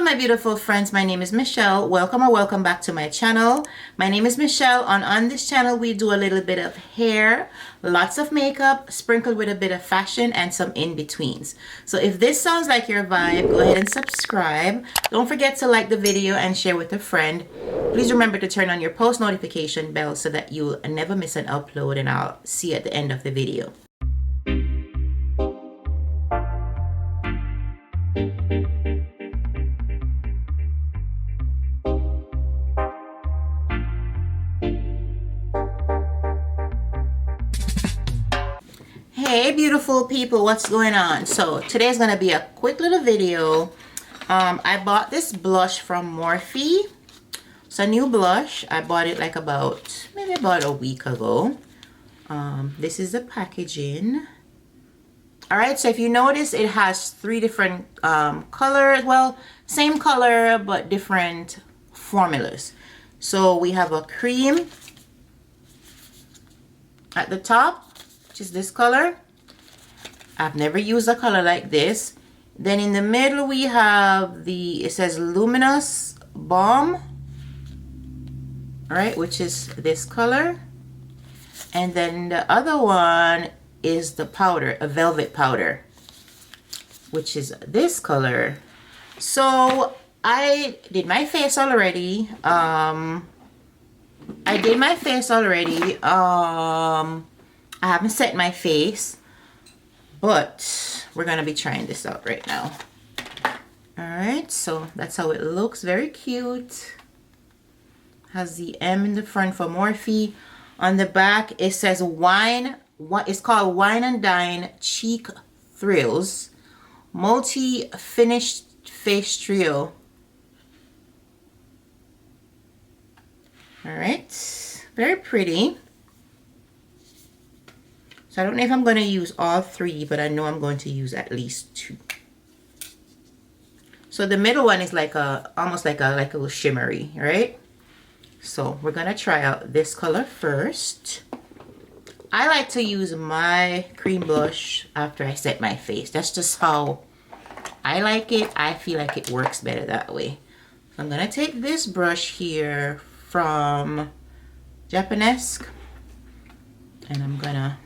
my beautiful friends, my name is Michelle. Welcome or welcome back to my channel. My name is Michelle, and on this channel we do a little bit of hair, lots of makeup, sprinkled with a bit of fashion and some in-betweens. So if this sounds like your vibe, go ahead and subscribe. Don't forget to like the video and share with a friend. Please remember to turn on your post notification bell so that you'll never miss an upload, and I'll see you at the end of the video. Hey beautiful people, what's going on? So today's gonna be a quick little video. I bought this blush from Morphe. It's a new blush. I bought it like maybe about a week ago. This is the packaging. Alright, so if you notice, it has three different colors. Well, same color but different formulas. So we have a cream at the top, which is this color. I've never used a color like this. Then in the middle we have it says Luminous Balm, all right, which is this color. And then the other one is the powder, a velvet powder, which is this color. So I did my face already. I haven't set my face, but we're gonna be trying this out right now. All right, so that's how it looks. Very cute. Has the M in the front for Morphe. On the back it says Wine. What is called Wine and Dine Cheek Thrills Multi Finished Face Trio. All right, very pretty. So I don't know if I'm going to use all three, but I know I'm going to use at least two. So the middle one is like almost like a little shimmery, right? So we're going to try out this color first. I like to use my cream blush after I set my face. That's just how I like it. I feel like it works better that way. So I'm going to take this brush here from Japanesque, and I'm going to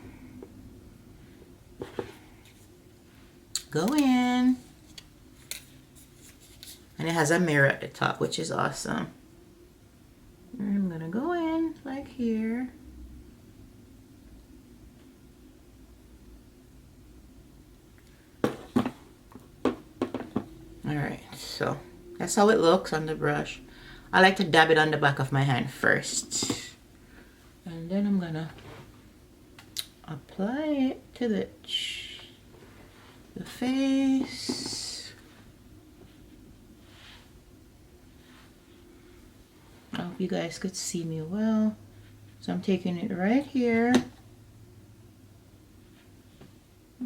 go in, and it has a mirror at the top, which is awesome. And I'm gonna go in like here. Alright, so that's how it looks on the brush. I like to dab it on the back of my hand first, and then I'm gonna apply it to the face. I hope you guys could see me well. So I'm taking it right here.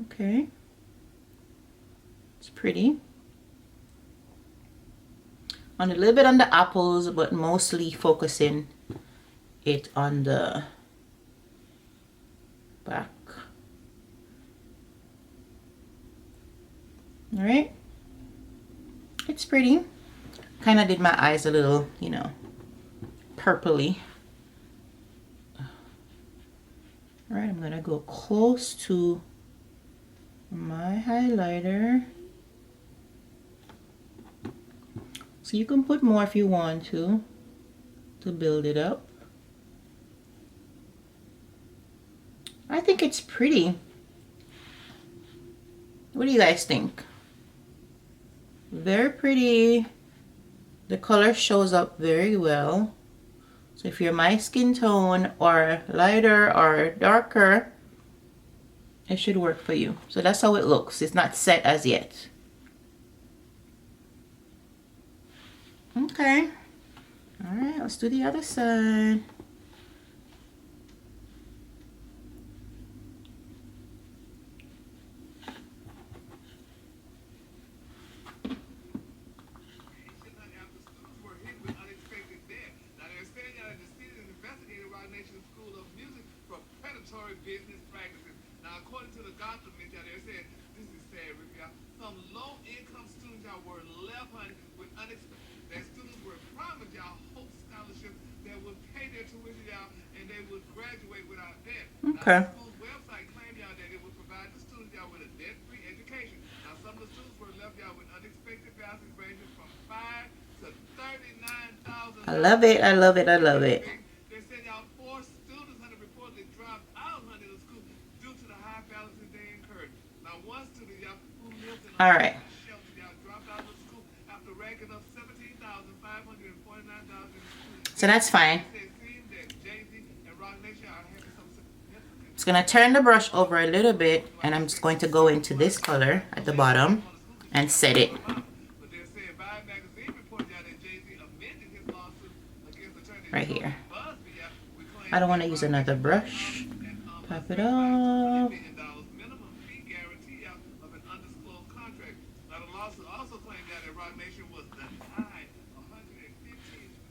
Okay. It's pretty. On a little bit on the apples, but mostly focusing it on the back. All right, it's pretty. Kind of did my eyes a little, you know, purpley. All right, I'm gonna go close to my highlighter. So you can put more if you want to build it up. I think it's pretty. What do you guys think? Very pretty. The color shows up very well. So if you're my skin tone or lighter or darker, it should work for you. So that's how it looks. It's not set as yet. Okay. All right, let's do the other side. Business practices. Now, according to the document that they said, this is sad, Rick, some low-income students that were left with Okay. school's website claimed y'all that it would provide the students y'all with a debt-free education. Now, some of the students were left y'all with unexpected balances ranging from $5 to $39,000. I love it. I love it. I love it. They said y'all 4 students had reportedly dropped out of the school due to the high balances they incurred. Now, one student y'all who lived in a All right. shelter y'all dropped out of the school after racking up $17,549 in school. So that's fine. It seems that Jay-Z and Rock Nation are having some significant. Just gonna turn the brush over a little bit, and I'm just going to go into this color at the bottom and set it But they're saying Vibe magazine reported y'all that Jay-Z amended his lawsuit against attorney right here. Busby, y'all, with claims I don't want to use another brush. Pop it off. minimum fee guarantee y'all of an undisclosed contract. Now, the lawsuit also claimed y'all that Rock Nation was denied $115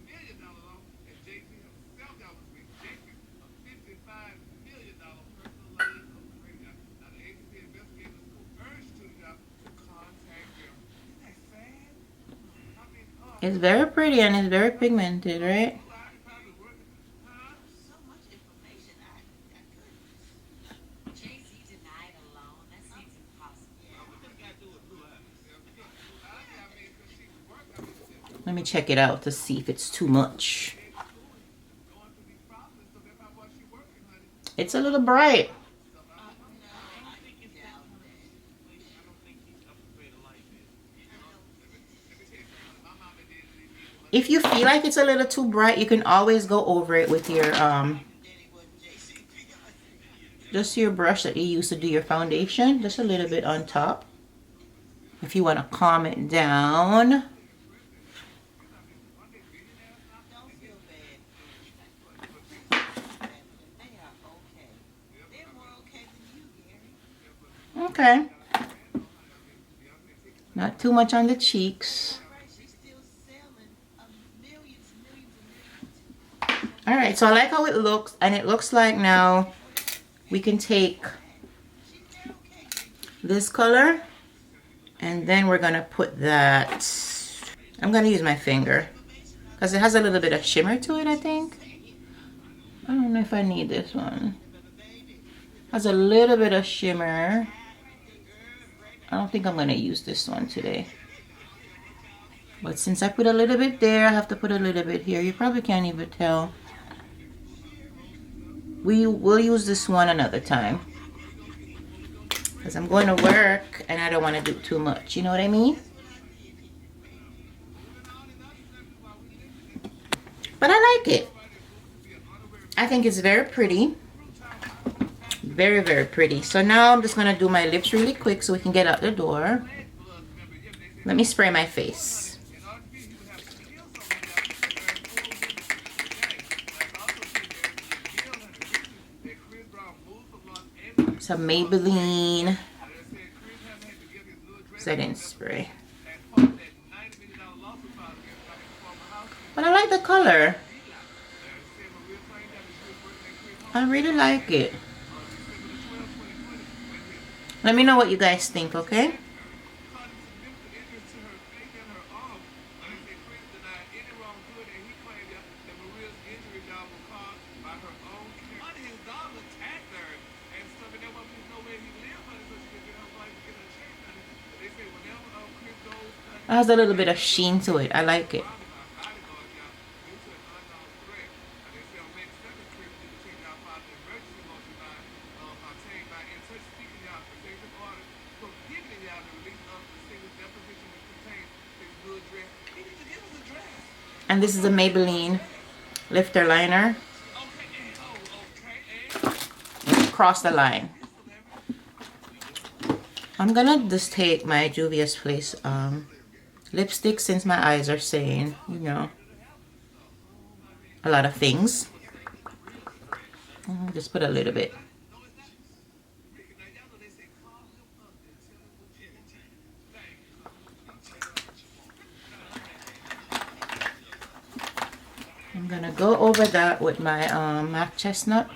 million loan, and Jay-Z himself y'all was rejected a $55 million personal loan of credit. Now, the agency investigating the school urged students y'all to contact them. Isn't that sad? I mean, It's very pretty and it's very pigmented, right? So much information. I couldn't. Jay-Z denied a loan. That seems impossible. Let me check it out to see if it's too much. It's a little bright. If you feel like it's a little too bright, you can always go over it with your just your brush that you use to do your foundation, just a little bit on top. If you want to calm it down. Don't feel bad. They are okay. They're more okay than you, Gary. Okay. Not too much on the cheeks. Right? She's still selling millions and millions and millions. All right, so I like how it looks, and it looks like now we can take this color, and then we're gonna put that. I'm gonna use my finger because it has a little bit of shimmer to it, I think. I don't know if I need this one. Has a little bit of shimmer. I don't think I'm gonna use this one today. But since I put a little bit there, I have to put a little bit here. You probably can't even tell. We will use this one another time. Because I'm going to work and I don't want to do too much. You know what I mean? But I like it. I think it's very pretty. Very, very pretty. So now I'm just going to do my lips really quick so we can get out the door. Let me spray my face. Some Maybelline setting spray. But I like the color. I really like it. Let me know what you guys think, okay? It has a little bit of sheen to it. I like it. And this is a Maybelline Lifter liner. Cross the line. I'm gonna just take my Juvia's Place lipstick since my eyes are saying, you know, a lot of things. Just put a little bit. I'm gonna go over that with my MAC chestnut.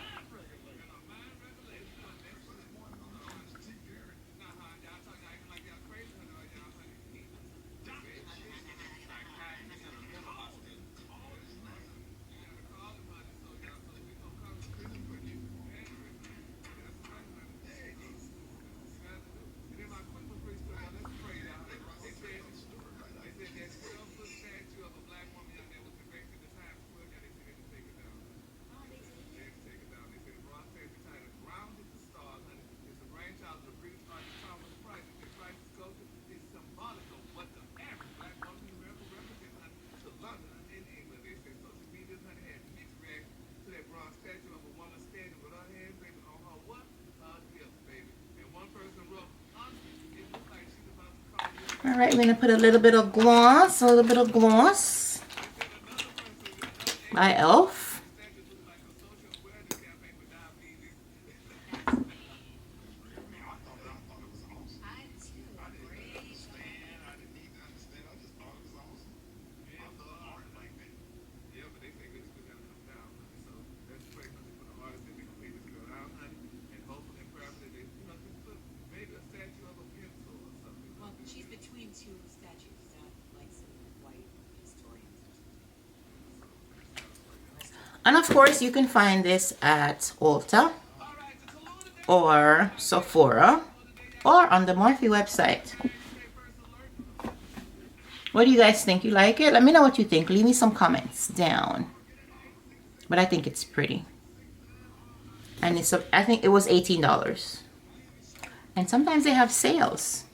All right, we're gonna put a little bit of gloss, by Elf. Well, she's between two statues, not like some white historians or something. And of course, you can find this at Ulta or Sephora or on the Morphe website. What do you guys think? You like it? Let me know what you think. Leave me some comments down. But I think it's pretty. And it's I think it was $18. And sometimes they have sales.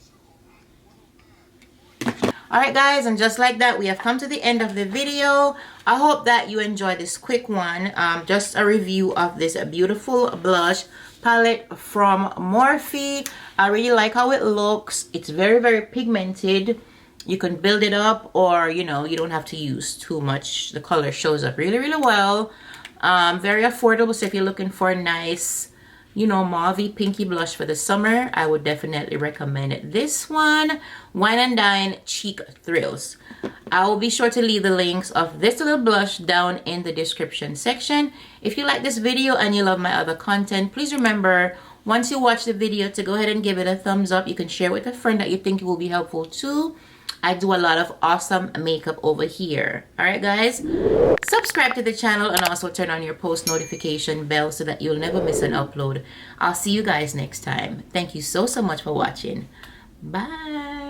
Alright guys, and just like that, we have come to the end of the video. I hope that you enjoyed this quick one. Just a review of this beautiful blush palette from Morphe. I really like how it looks. It's very, very pigmented. You can build it up, or you know, you don't have to use too much. The color shows up really, really well. Very affordable, so if you're looking for a nice, you know, mauve pinky blush for the summer, I would definitely recommend this one. Wine and Dine Cheek Thrills. I will be sure to leave the links of this little blush down in the description section. If you like this video and you love my other content, please remember, once you watch the video, to go ahead and give it a thumbs up. You can share with a friend that you think it will be helpful too. I do a lot of awesome makeup over here. Alright guys, subscribe to the channel and also turn on your post notification bell so that you'll never miss an upload. I'll see you guys next time. Thank you so much for watching. Bye.